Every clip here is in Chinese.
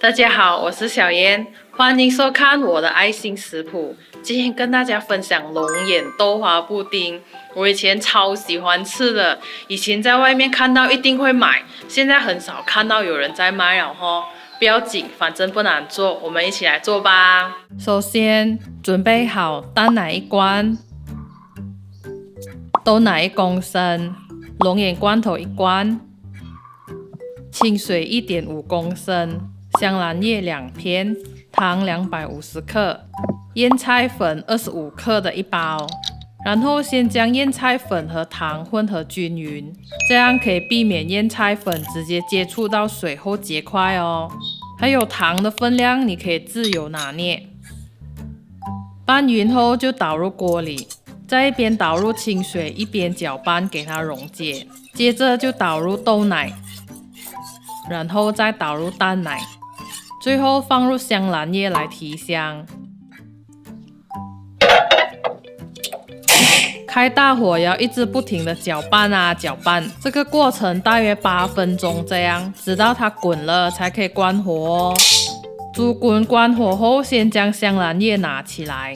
大家好，我是小燕，欢迎收看我的爱心食谱。今天跟大家分享龙眼豆花布丁，我以前超喜欢吃的，以前在外面看到一定会买，现在很少看到有人在卖了吼。不要紧，反正不难做，我们一起来做吧。首先准备好蛋奶1罐，豆奶1公升，龙眼罐头1罐，清水1.5公升，香兰叶2片，糖250克，腌菜粉25克的1包。然后先将腌菜粉和糖混合均匀，这样可以避免腌菜粉直接接触到水后结块哦。还有糖的分量你可以自由拿捏。拌匀后就倒入锅里，在一边倒入清水，一边搅拌给它溶解。接着就倒入豆奶，然后再倒入蛋奶，最后放入香兰叶来提香。开大火要一直不停的搅拌啊搅拌，这个过程大约8分钟这样，直到它滚了才可以关火哦。煮滚关火后，先将香兰叶拿起来，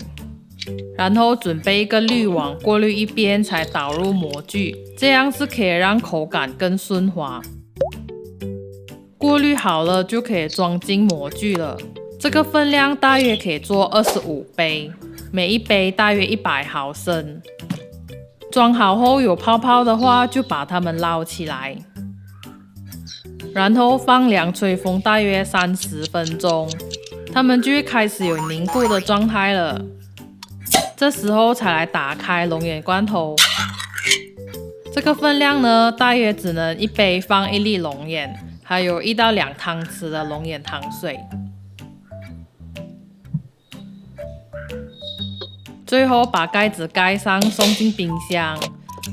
然后准备一个滤网过滤一边，才倒入模具，这样是可以让口感更顺滑。过滤好了就可以装进模具了。这个分量大约可以做25杯，每一杯大约100毫升。装好后有泡泡的话，就把它们捞起来，然后放凉吹风大约30分钟，它们就会开始有凝固的状态了。这时候才来打开龙眼罐头。这个分量呢，大约只能1杯放1粒龙眼，还有1到2汤匙的龙眼糖水。最后把盖子盖上，送进冰箱，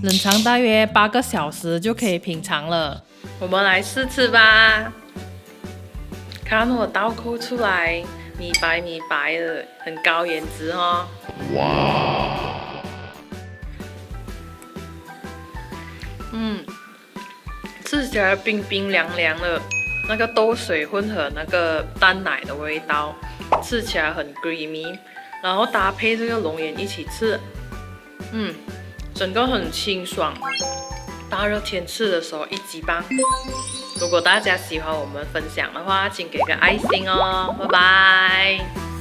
冷藏大约8个小时就可以品尝了。我们来试吃吧。看我倒扣出来，米白米白的，很高颜值哦。哇！吃起来冰冰凉凉的，那个豆水混合那个蛋奶的味道，吃起来很 creamy。然后搭配这个龙眼一起吃，整个很清爽，大热天吃的时候一级棒。如果大家喜欢我们分享的话，请给个爱心哦，拜拜。